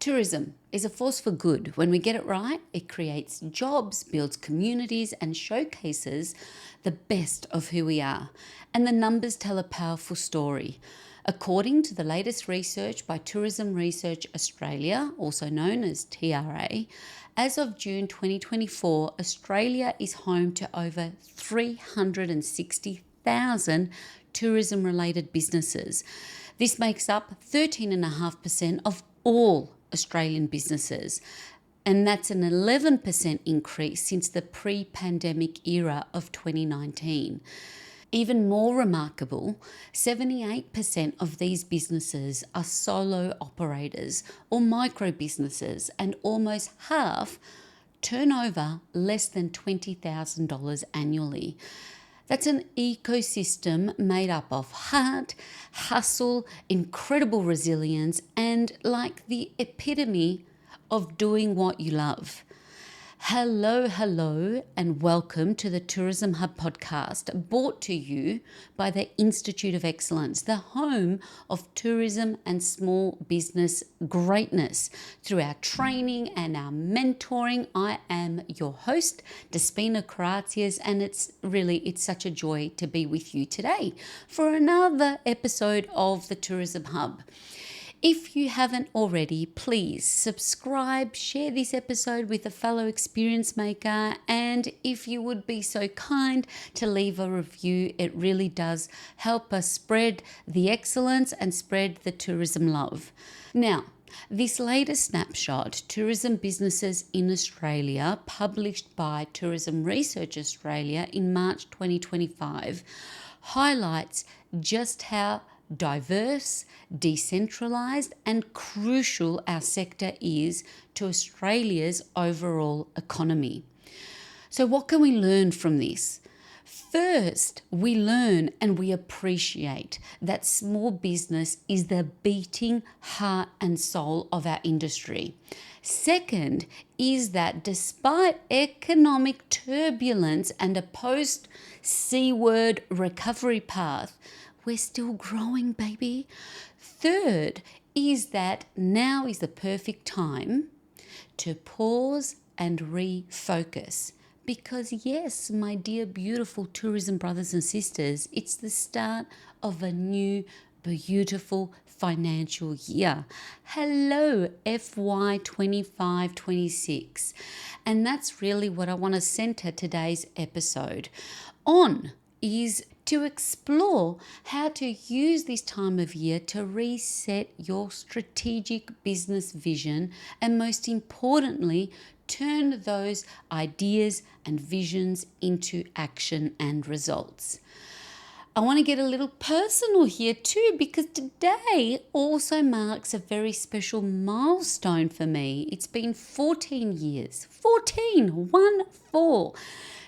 Tourism is a force for good. When we get it right, it creates jobs, builds communities, and showcases the best of who we are. And the numbers tell a powerful story. According to the latest research by Tourism Research Australia, also known as TRA, as of June 2024, Australia is home to over 360,000 tourism-related businesses. This makes up 13.5% of all Australian businesses, and that's an 11% increase since the pre-pandemic era of 2019. Even more remarkable, 78% of these businesses are solo operators or micro businesses, and almost half turn over less than $20,000 annually. That's an ecosystem made up of heart, hustle, incredible resilience, and like the epitome of doing what you love. Hello, and welcome to the Tourism Hub podcast, brought to you by the Institute of Excellence, the home of tourism and small business greatness. Through our training and our mentoring, I am your host, Despina Karatzias, and it's such a joy to be with you today for another episode of the Tourism Hub. If you haven't already, please subscribe, share this episode with a fellow experience maker, and if you would be so kind to leave a review, it really does help us spread the excellence and spread the tourism love. Now, this latest snapshot, Tourism Businesses in Australia, published by Tourism Research Australia in March 2025, highlights just how diverse, decentralised and crucial our sector is to Australia's overall economy. So what can we learn from this? First, we learn and we appreciate that small business is the beating heart and soul of our industry. Second is that despite economic turbulence and a post-C word recovery path, we're still growing, baby. Third is that now is the perfect time to pause and refocus. Because yes, my dear beautiful tourism brothers and sisters, it's the start of a new beautiful financial year. Hello, FY25-26. And that's really what I want to center today's episode on, is to explore how to use this time of year to reset your strategic business vision, and most importantly, turn those ideas and visions into action and results. I want to get a little personal here too, because today also marks a very special milestone for me. It's been 14 years, 14,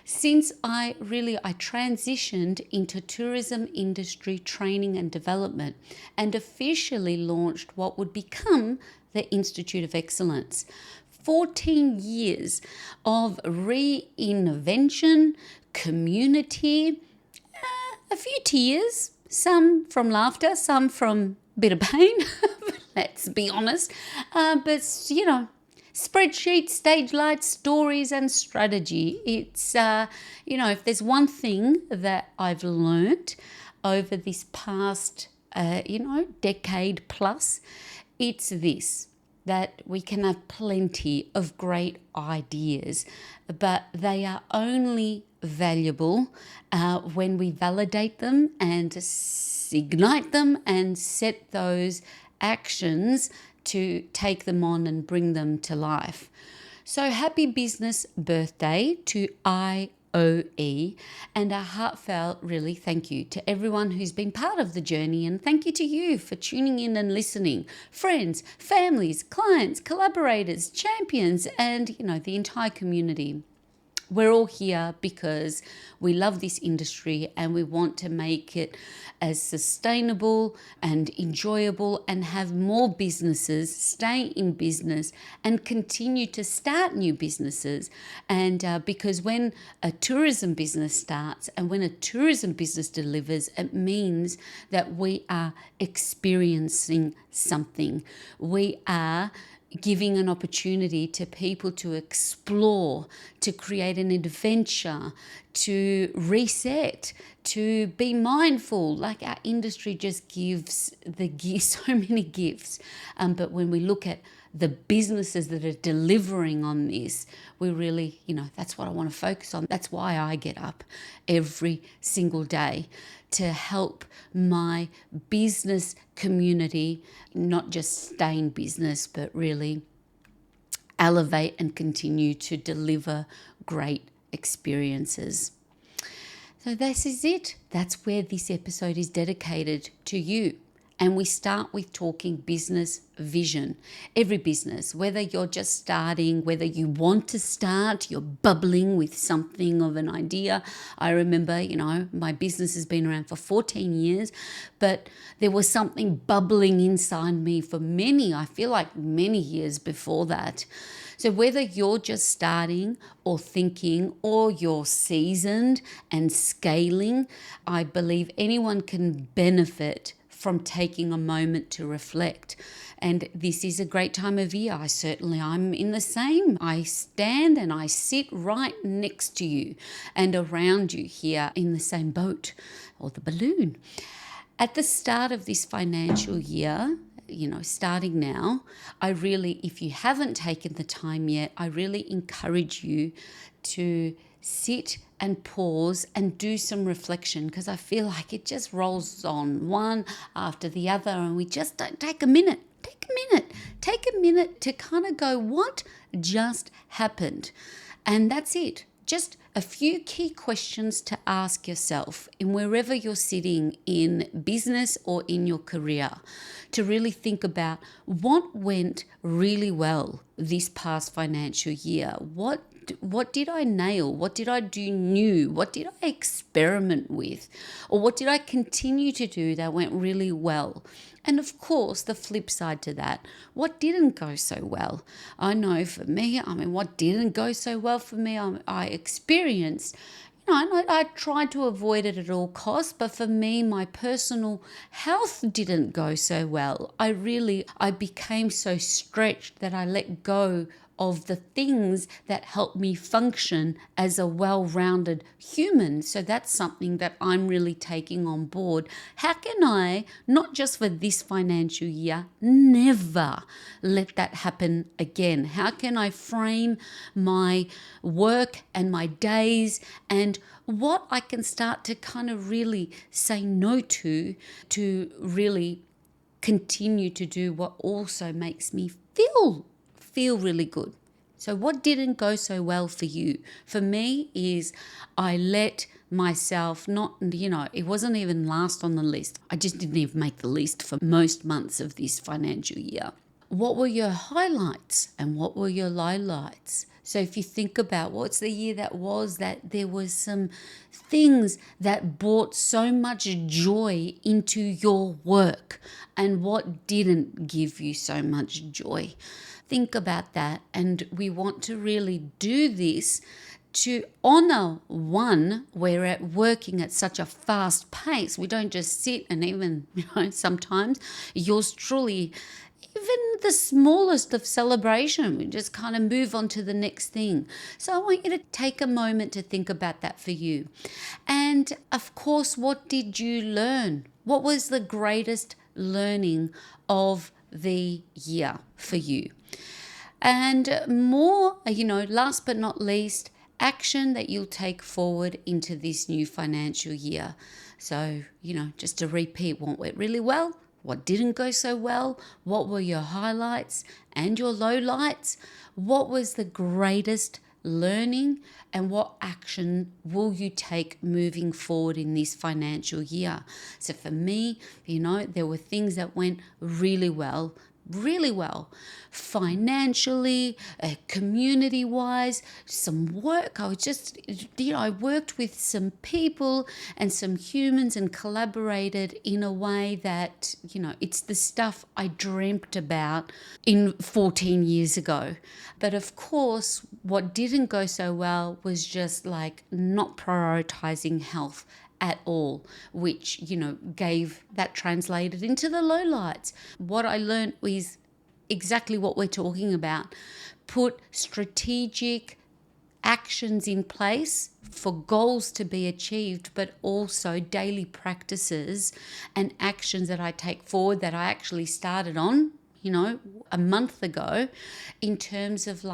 since I transitioned into tourism industry training and development and officially launched what would become the Institute of Excellence. 14 years of reinvention, community, a few tears, some from laughter, some from a bit of pain, let's be honest, but spreadsheets, stage lights, stories and strategy. It's, if there's one thing that I've learnt over this past, decade plus, it's this, that we can have plenty of great ideas, but they are only valuable when we validate them and ignite them and set those actions to take them on and bring them to life. So happy business birthday to IOE, and a heartfelt thank you to everyone who's been part of the journey, and thank you to you for tuning in and listening. Friends, families, clients, collaborators, champions, and the entire community. We're all here because we love this industry and we want to make it as sustainable and enjoyable and have more businesses stay in business and continue to start new businesses. And because when a tourism business starts and when a tourism business delivers, it means that we are experiencing something. We are giving an opportunity to people to explore, to create an adventure, to reset, to be mindful. Like, our industry just gives so many gifts. But when we look at the businesses that are delivering on this, we really, that's what I want to focus on. That's why I get up every single day, to help my business community not just stay in business, but really elevate and continue to deliver great experiences. So this is it. That's where this episode is dedicated to you. And we start with talking business vision. Every business, whether you're just starting, whether you want to start, you're bubbling with something of an idea. I remember, my business has been around for 14 years, but there was something bubbling inside me for I feel like many years before that. So whether you're just starting or thinking, or you're seasoned and scaling, I believe anyone can benefit from taking a moment to reflect. And this is a great time of year. I'm in the same. I stand and I sit right next to you and around you here in the same boat, or the balloon. At the start of this financial year, starting now, if you haven't taken the time yet, I really encourage you to sit and pause and do some reflection, because I feel like it just rolls on one after the other and we just don't take a minute. Take a minute to kind of go, what just happened? And that's it. Just a few key questions to ask yourself in wherever you're sitting in business or in your career, to really think about what went really well this past financial year. What did I nail? What did I do new? What did I experiment with? Or what did I continue to do that went really well? And of course, the flip side to that, what didn't go so well? I know for me, what didn't go so well for me, I experienced, I tried to avoid it at all costs, but for me, my personal health didn't go so well. I became so stretched that I let go of the things that help me function as a well-rounded human. So that's something that I'm really taking on board. How can I, not just for this financial year, never let that happen again? How can I frame my work and my days and what I can start to kind of really say no to really continue to do what also makes me feel really good? So what didn't go so well for you? For me is I let myself it wasn't even last on the list. I just didn't even make the list for most months of this financial year. What were your highlights and what were your lowlights? So if you think about what's the year that there was some things that brought so much joy into your work, and what didn't give you so much joy. Think about that. And we want to really do this to honor, one, we're working at such a fast pace. We don't just sit and even, sometimes yours truly, even the smallest of celebration, we just kind of move on to the next thing. So I want you to take a moment to think about that for you. And of course, what did you learn? What was the greatest learning of the year for you? And more, last but not least, action that you'll take forward into this new financial year. So, just to repeat, what went really well, what didn't go so well, what were your highlights and your lowlights, what was the greatest learning, and what action will you take moving forward in this financial year? So for me, there were things that went really well financially, community-wise, some work. I was just, I worked with some people and some humans and collaborated in a way that, it's the stuff I dreamt about 14 years ago. But of course, what didn't go so well was just like not prioritizing health at all, which, translated into the lowlights. What I learned was exactly what we're talking about. Put strategic actions in place for goals to be achieved, but also daily practices and actions that I take forward that I actually started on, a month ago, in terms of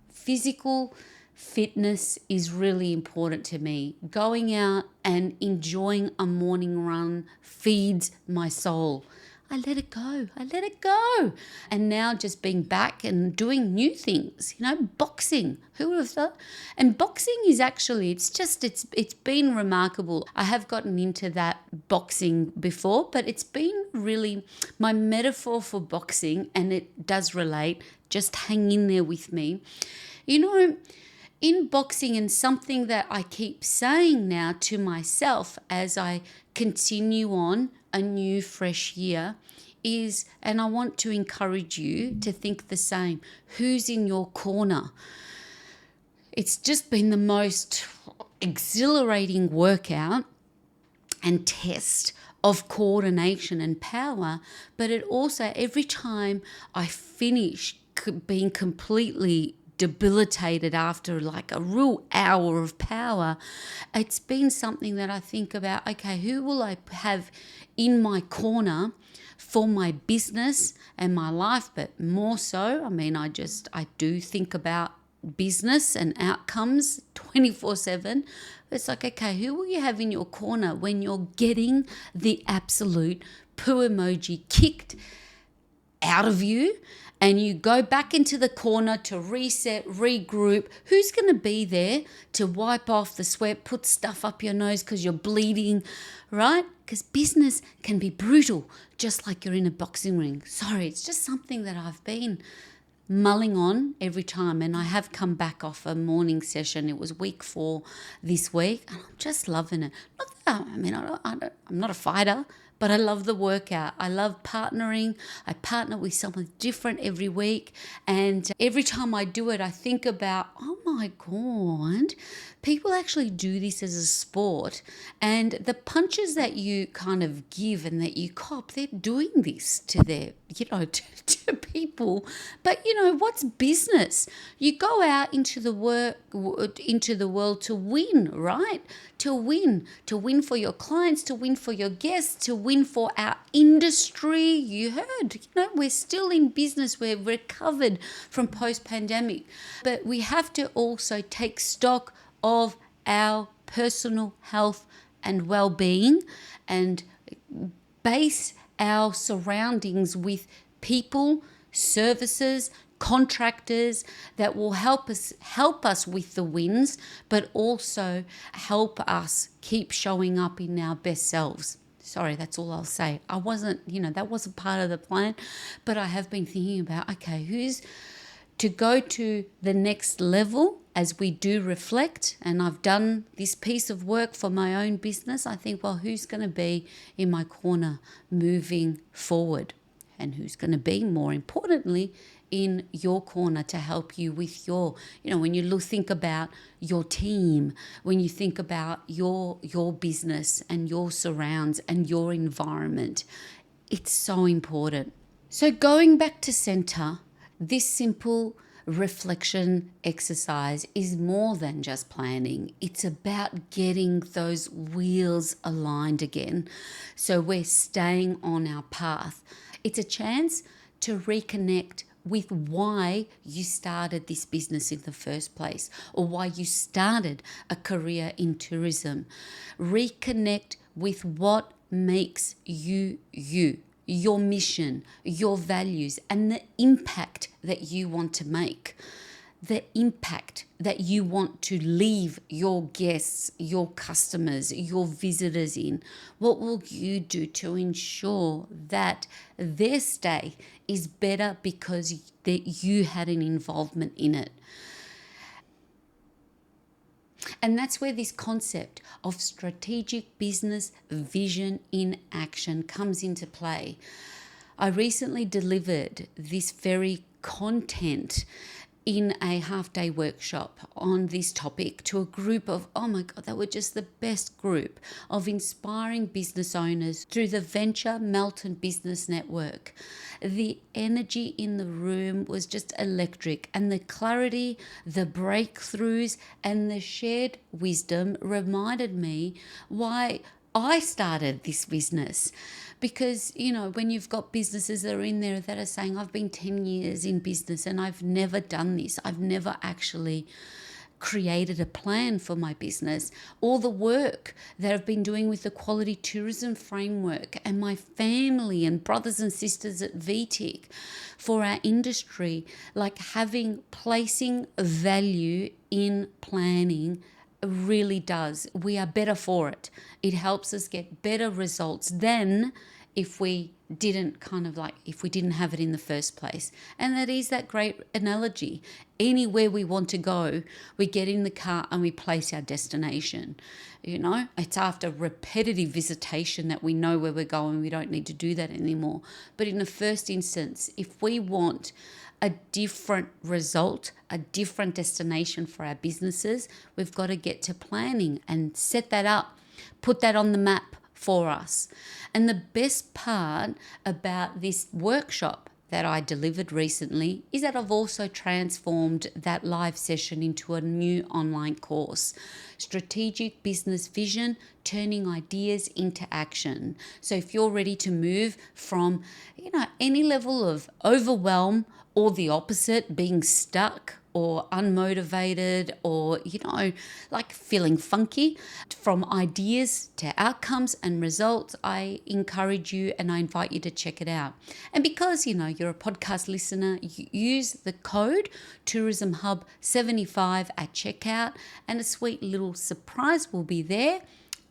physical fitness is really important to me. Going out and enjoying a morning run feeds my soul. I let it go. And now just being back and doing new things, boxing. Who would have thought? And boxing is actually, it's been remarkable. I have gotten into that boxing before, but it's been really my metaphor for boxing, and it does relate. Just hang in there with me. In boxing, and something that I keep saying now to myself as I continue on a new fresh year is, and I want to encourage you to think the same, who's in your corner? It's just been the most exhilarating workout and test of coordination and power, but it also, every time I finish being completely debilitated after like a real hour of power, it's been something that I think about, okay, who will I have in my corner for my business and my life? But more so, I do think about business and outcomes 24/7. It's like, okay, who will you have in your corner when you're getting the absolute poo emoji kicked out of you and you go back into the corner to reset, regroup? Who's going to be there to wipe off the sweat, put stuff up your nose because you're bleeding, right? Because business can be brutal, just like you're in a boxing ring. Sorry, it's just something that I've been mulling on every time, and I have come back off a morning session. It was week 4 this week, and I'm just loving it. Not that, I'm not a fighter, but I love the workout. I love partnering. I partner with someone different every week. And every time I do it, I think about, oh my God, people actually do this as a sport. And the punches that you kind of give and that you cop, they're doing this to their, to people. But, what's business? You go out into the world to win, right? To win for your clients, to win for your guests, to win for our industry. You heard, we're still in business. We're recovered from post-pandemic. But we have to also take stock of our personal health and well-being and base our surroundings with people, services, contractors that will help us with the wins, but also help us keep showing up in our best selves. Sorry, that's all I'll say. I wasn't, that wasn't part of the plan, but I have been thinking about, okay, who's to go to the next level as we do reflect. And I've done this piece of work for my own business. I think, well, who's going to be in my corner moving forward? And who's going to be, more importantly, in your corner to help you with your, when you think about your team, when you think about your business and your surrounds and your environment, it's so important. So going back to center, this simple reflection exercise is more than just planning. It's about getting those wheels aligned again, so we're staying on our path. It's a chance to reconnect with why you started this business in the first place, or why you started a career in tourism. Reconnect with what makes you you, your mission, your values, and the impact that you want to make. The impact that you want to leave your guests, your customers, your visitors in. What will you do to ensure that their stay is better because that you had an involvement in it? And that's where this concept of strategic business vision in action comes into play. I recently delivered this very content in a half-day workshop on this topic to a group of, oh my God, they were just the best group of inspiring business owners through the Venture Melton Business Network. The energy in the room was just electric, and the clarity, the breakthroughs, and the shared wisdom reminded me why I started this business. Because, when you've got businesses that are in there that are saying, I've been 10 years in business and I've never done this, I've never actually created a plan for my business, all the work that I've been doing with the quality tourism framework and my family and brothers and sisters at VTIC for our industry, like placing value in planning really does. We are better for it. It helps us get better results than if we didn't have it in the first place. And that is that great analogy. Anywhere we want to go, we get in the car and we place our destination. It's after repetitive visitation that we know where we're going. We don't need to do that anymore. But in the first instance, if we want a different result, a different destination for our businesses, we've got to get to planning and set that up, put that on the map for us. And the best part about this workshop that I delivered recently is that I've also transformed that live session into a new online course, Strategic Business Vision, Turning Ideas into Action. So if you're ready to move from, any level of overwhelm or the opposite, being stuck or unmotivated or, feeling funky, from ideas to outcomes and results, I encourage you and I invite you to check it out. And because, you're a podcast listener, you use the code TourismHub75 at checkout, and a sweet little surprise will be there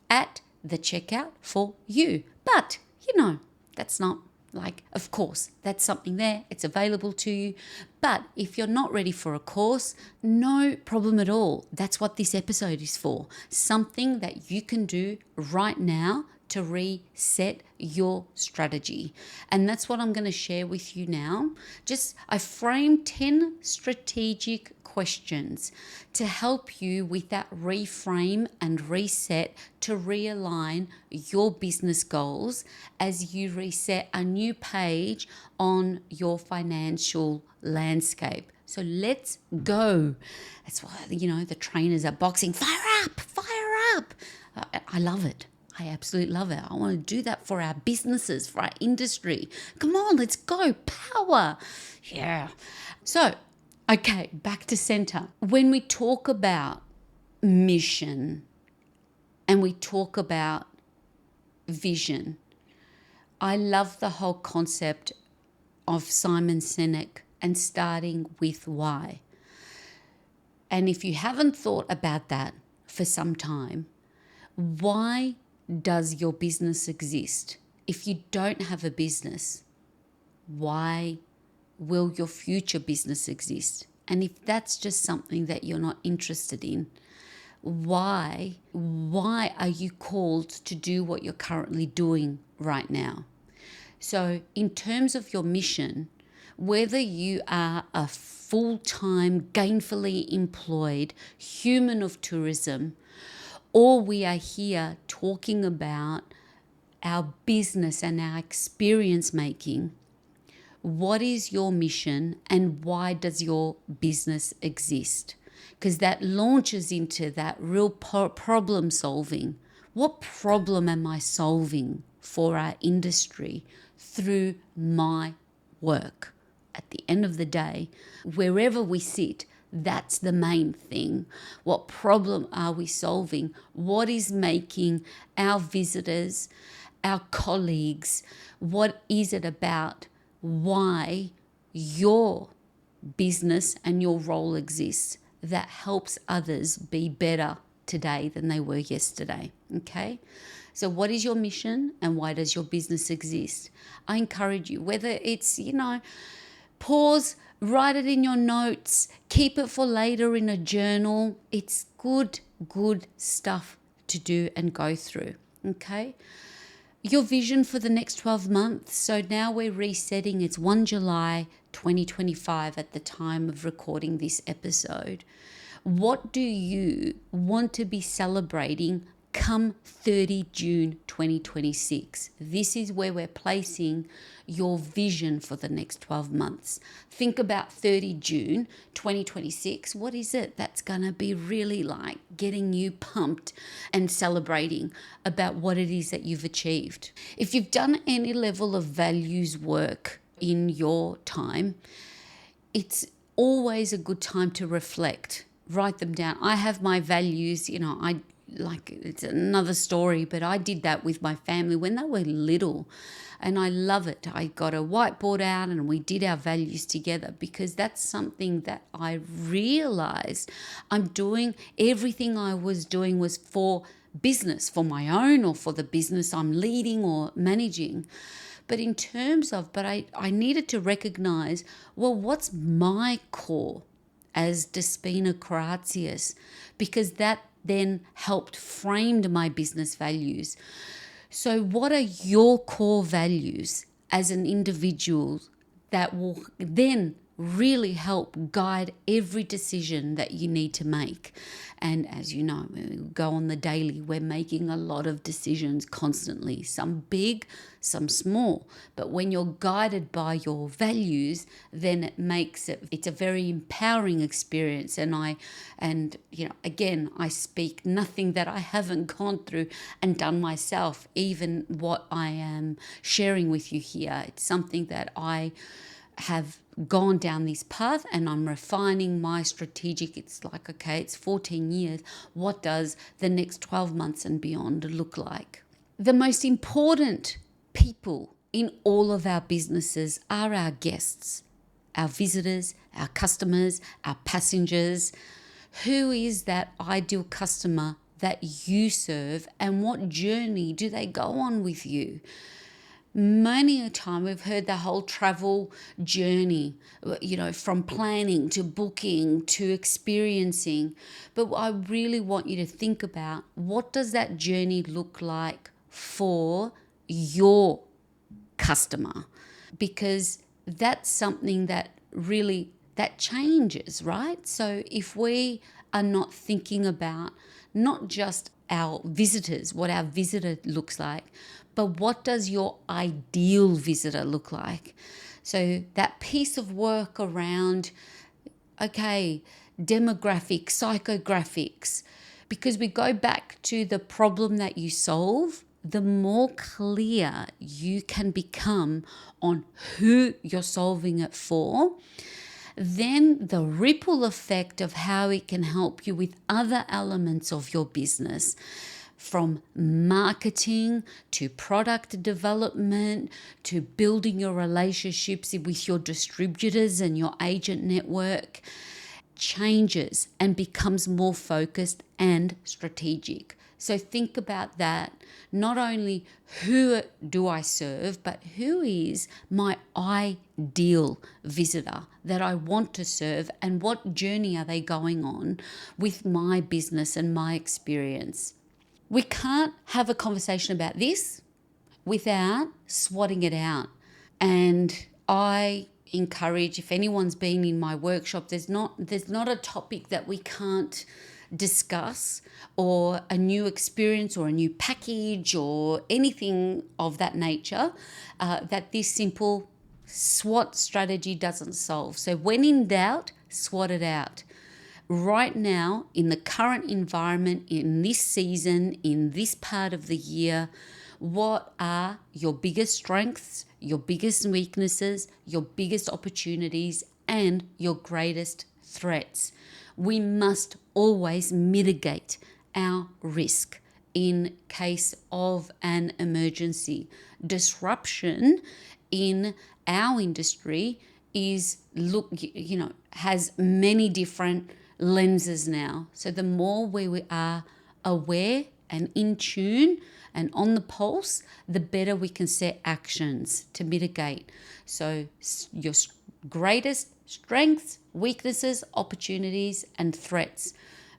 at the checkout for you. But, that's not of course, that's something there. It's available to you. But if you're not ready for a course, no problem at all. That's what this episode is for. Something that you can do right now to reset your strategy. And that's what I'm going to share with you now. I framed 10 strategic questions to help you with that reframe and reset to realign your business goals as you reset a new page on your financial landscape. So let's go. That's why, the trainers are boxing. Fire up, fire up. I love it. I absolutely love it. I want to do that for our businesses, for our industry. Come on, let's go. Power. Yeah. So, okay, back to center. When we talk about mission and we talk about vision, I love the whole concept of Simon Sinek and starting with why. And if you haven't thought about that for some time, why does your business exist? If you don't have a business, why will your future business exist? And if that's just something that you're not interested in, why are you called to do what you're currently doing right now? So in terms of your mission, whether you are a full-time, gainfully employed human of tourism, or we are here talking about our business and our experience making, what is your mission and why does your business exist? Because that launches into that real problem solving. What problem am I solving for our industry through my work? At the end of the day, wherever we sit, that's the main thing. What problem are we solving? What is making our visitors, our colleagues, what is it about why your business and your role exists that helps others be better today than they were yesterday? Okay? So what is your mission and why does your business exist? I encourage you, whether it's, pause, write it in your notes, keep it for later in a journal. It's good stuff to do and go through, okay? your vision for the next 12 months. So now we're resetting. It's 1 July 2025 at the time of recording this episode. What do you want to be celebrating come 30 June 2026? This is where we're placing your vision for the next 12 months. Think about 30 June 2026. What is it that's going to be really like getting you pumped and celebrating about what it is that you've achieved? If you've done any level of values work in your time, it's always a good time to reflect. Write them down. I have my values, it's another story, but I did that with my family when they were little, and I love it. I got a whiteboard out and we did our values together, because that's something that I realized I'm doing. Everything I was doing was for business, for my own or for the business I'm leading or managing. But in terms of, I needed to recognize, well, what's my core as Despina Karatzias, because that then helped framed my business values. So what are your core values as an individual that will then really help guide every decision that you need to make? And as you know, we go on the daily, we're making a lot of decisions constantly, some big, some small. But when you're guided by your values, then it's a very empowering experience. And again, I speak nothing that I haven't gone through and done myself. Even what I am sharing with you here, it's something that I have gone down this path, and I'm refining my strategic. It's like, okay, it's 14 years. What does the next 12 months and beyond look like? The most important people in all of our businesses are our guests, our visitors, our customers, our passengers. Who is that ideal customer that you serve, and what journey do they go on with you? Many a time we've heard the whole travel journey, from planning to booking to experiencing. But I really want you to think about, what does that journey look like for your customer? Because that's something that really, that changes, right? So if we are not thinking about not just our visitors, what our visitor looks like, but what does your ideal visitor look like? So that piece of work around, okay, demographics, psychographics, because we go back to the problem that you solve, the more clear you can become on who you're solving it for, then the ripple effect of how it can help you with other elements of your business, from marketing to product development to building your relationships with your distributors and your agent network, changes and becomes more focused and strategic. So think about that. Not only who do I serve, but who is my ideal visitor that I want to serve, and what journey are they going on with my business and my experience? We can't have a conversation about this without swatting it out. And I encourage, if anyone's been in my workshop, there's not a topic that we can't discuss, or a new experience or a new package or anything of that nature, that this simple SWOT strategy doesn't solve. So when in doubt, SWOT it out. Right now, in the current environment, in this season, in this part of the year, what are your biggest strengths, your biggest weaknesses, your biggest opportunities, and your greatest threats? We must always mitigate our risk in case of an emergency. Disruption in our industry has many different lenses now. So the more we are aware and in tune and on the pulse, the better we can set actions to mitigate. So your greatest strengths, weaknesses, opportunities, and threats.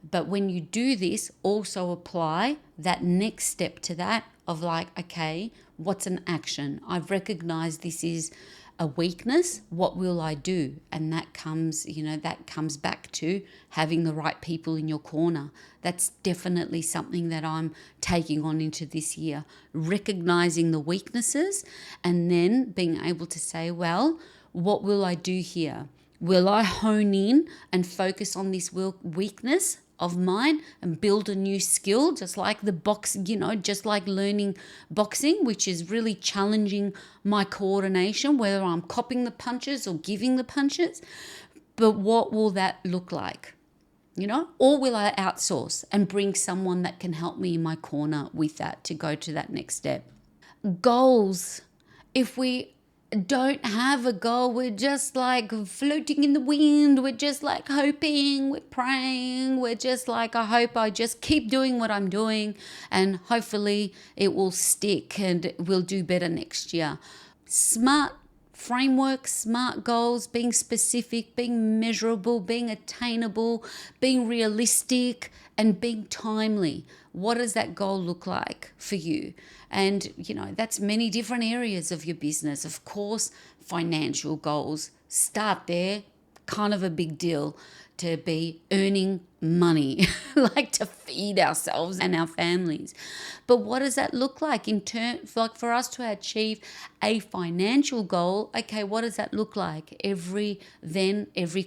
But when you do this, also apply that next step to that of like, okay, what's an action? I've recognized this is a weakness. What will I do? And that comes, that comes back to having the right people in your corner. That's definitely something that I'm taking on into this year, recognizing the weaknesses and then being able to say, well, what will I do here? Will I hone in and focus on this weakness of mine and build a new skill, just like the box, just like learning boxing, which is really challenging my coordination, whether I'm copying the punches or giving the punches. But what will that look like? Or will I outsource and bring someone that can help me in my corner with that to go to that next step? Goals. If we don't have a goal, we're just like floating in the wind, we're just like hoping, we're praying, we're just like, I hope I just keep doing what I'm doing and hopefully it will stick and we'll do better next year. Smart framework, smart goals, being specific, being measurable, being attainable, being realistic, and being timely. What does that goal look like for you? And, that's many different areas of your business. Of course, financial goals. Start there, kind of a big deal to be earning money, like to feed ourselves and our families. But what does that look like in terms, like for us to achieve a financial goal? Okay, what does that look like every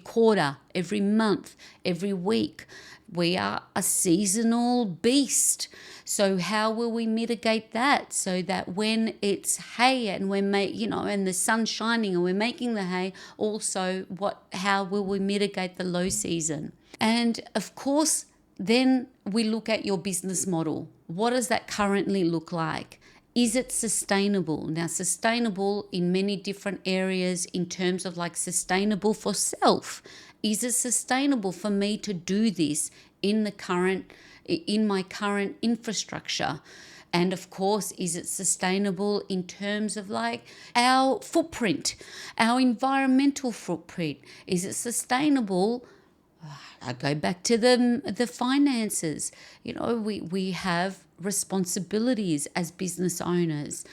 quarter, every month, every week? We are a seasonal beast. So how will we mitigate that so that when it's hay and and the sun's shining and we're making the hay, also how will we mitigate the low season? And of course, then we look at your business model. What does that currently look like? Is it sustainable? Now, sustainable in many different areas in terms of like sustainable for self. Is it sustainable for me to do this in my current infrastructure? And of course, is it sustainable in terms of like our footprint, our environmental footprint? Is it sustainable? I go back to the finances. We have responsibilities as business owners.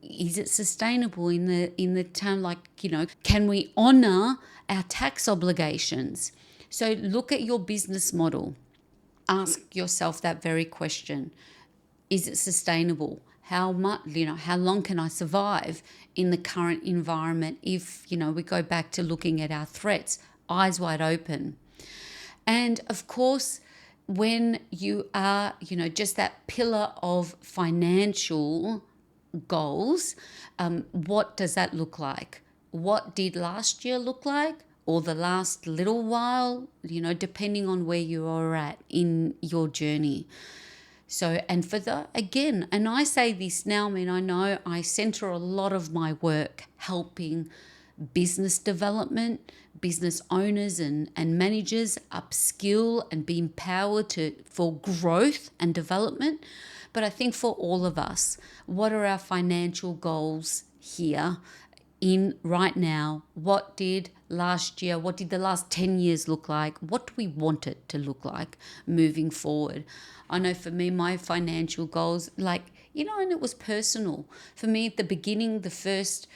Is it sustainable in the term like, can we honor our tax obligations? So look at your business model. Ask yourself that very question. Is it sustainable? How much, how long can I survive in the current environment if, we go back to looking at our threats, eyes wide open. And of course, when you are, just that pillar of financial goals, what does that look like? What did last year look like? Or the last little while, depending on where you are at in your journey. So, and and I say this now, I know I center a lot of my work helping business development, business owners and managers upskill and be empowered for growth and development. But I think for all of us, what are our financial goals here in right now? What did last year, what did the last 10 years look like? What do we want it to look like moving forward? I know for me, my financial goals, and it was personal. For me at the beginning, the first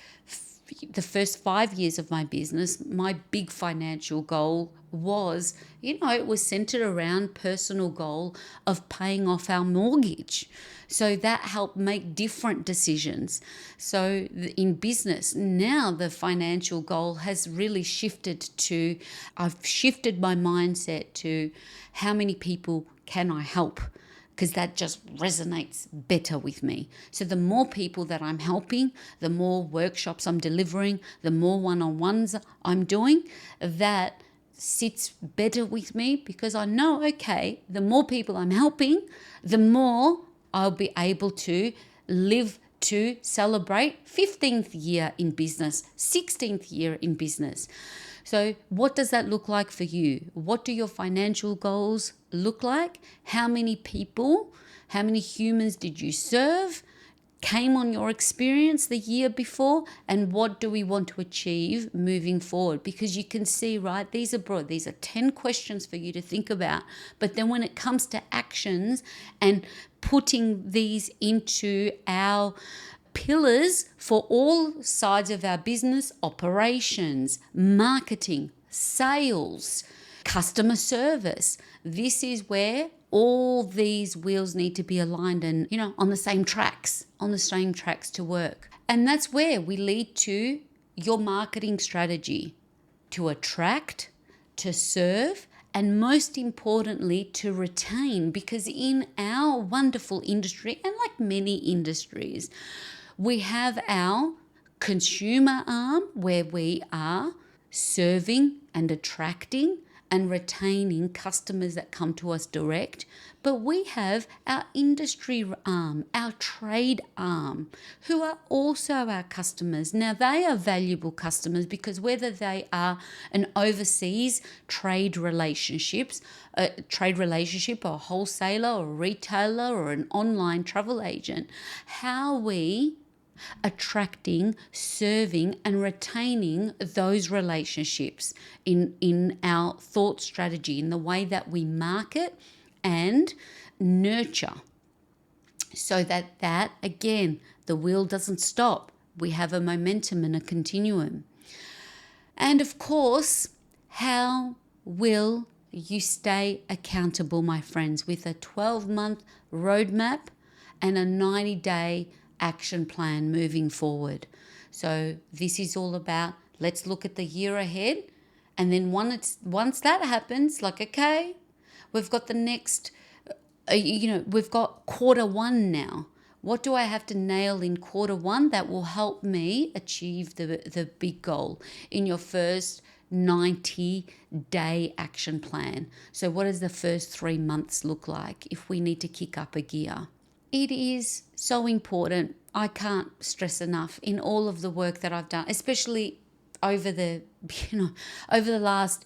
5 years of my business, my big financial goal was, it was centered around personal goal of paying off our mortgage. So that helped make different decisions. So in business, now the financial goal has really shifted to, I've shifted my mindset to how many people can I help? Because that just resonates better with me. So the more people that I'm helping, the more workshops I'm delivering, the more one-on-ones I'm doing, that sits better with me because I know, okay, the more people I'm helping, the more I'll be able to live to celebrate 15th year in business, 16th year in business. So what does that look like for you? What do your financial goals look like? How many people, how many humans did you serve came on your experience the year before, and what do we want to achieve moving forward? Because you can see, right, these are broad. These are 10 questions for you to think about. But then when it comes to actions and putting these into our pillars for all sides of our business, operations, marketing, sales, customer service, this is where all these wheels need to be aligned and, on the same tracks to work. And that's where we lead to your marketing strategy to attract, to serve, and most importantly, to retain. Because in our wonderful industry, and like many industries, we have our consumer arm where we are serving and attracting and retaining customers that come to us direct. But we have our industry arm, our trade arm, who are also our customers. Now, they are valuable customers because whether they are an overseas trade relationship, or a wholesaler or a retailer or an online travel agent, how we attracting, serving, and retaining those relationships in our thought strategy, in the way that we market and nurture, so that again, the wheel doesn't stop. We have a momentum and a continuum. And of course, how will you stay accountable, my friends, with a 12-month roadmap and a 90-day action plan moving forward? So this is all about, let's look at the year ahead, and then once that happens, like, okay, we've got the next we've got quarter one now. What do I have to nail in quarter one that will help me achieve the big goal in your first 90-day action plan? So what does the first 3 months look like if we need to kick up a gear? It is so important. I can't stress enough in all of the work that I've done, especially over the last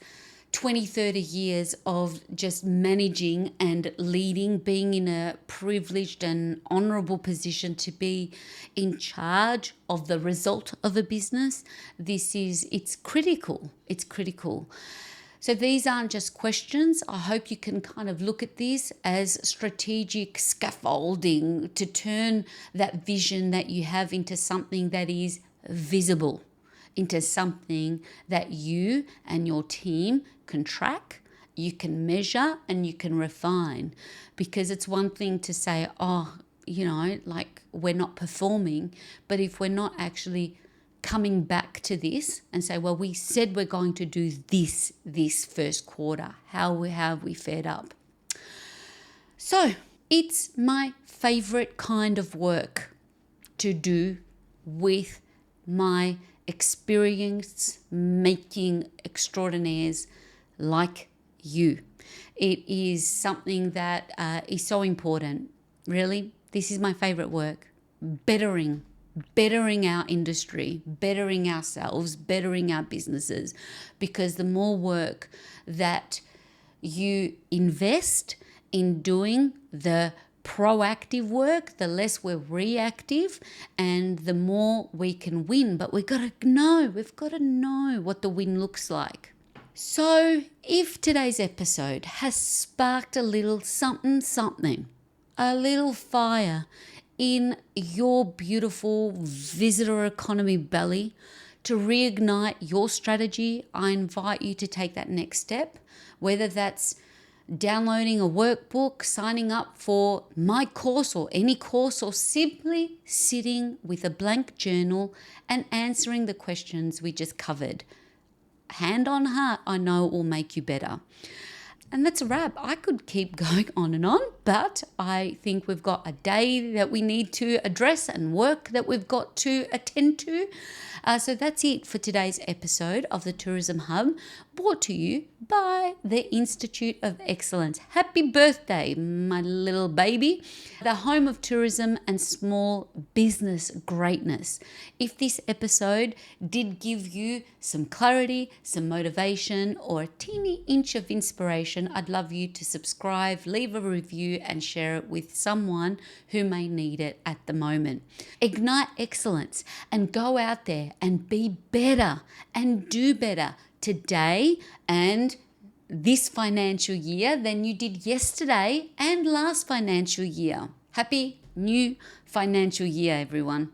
20, 30 years of just managing and leading, being in a privileged and honorable position to be in charge of the result of a business. It's critical. It's critical. So these aren't just questions. I hope you can kind of look at this as strategic scaffolding to turn that vision that you have into something that is visible, into something that you and your team can track, you can measure, and you can refine. Because it's one thing to say, like we're not performing, but if we're not actually coming back to this and say, well, we said we're going to do this first quarter, how have we fared up? So it's my favorite kind of work to do with my experience making extraordinaires like you. It is something that is so important. Really, this is my favorite work. Bettering our industry, bettering ourselves, bettering our businesses, because the more work that you invest in doing the proactive work, the less we're reactive, and the more we can win. But we've got to know what the win looks like. So if today's episode has sparked a little something, a little fire in your beautiful visitor economy belly to reignite your strategy, I invite you to take that next step, whether that's downloading a workbook, signing up for my course or any course, or simply sitting with a blank journal and answering the questions we just covered. Hand on heart, I know it will make you better. And that's a wrap. I could keep going on and on, but I think we've got a day that we need to address and work that we've got to attend to. So that's it for today's episode of the Tourism Hub. brought to you by the Institute of Excellence. Happy birthday, my little baby. The home of tourism and small business greatness. If this episode did give you some clarity, some motivation, or a teeny inch of inspiration, I'd love you to subscribe, leave a review, and share it with someone who may need it at the moment. Ignite excellence and go out there and be better and do better today and this financial year than you did yesterday and last financial year. Happy new financial year, everyone.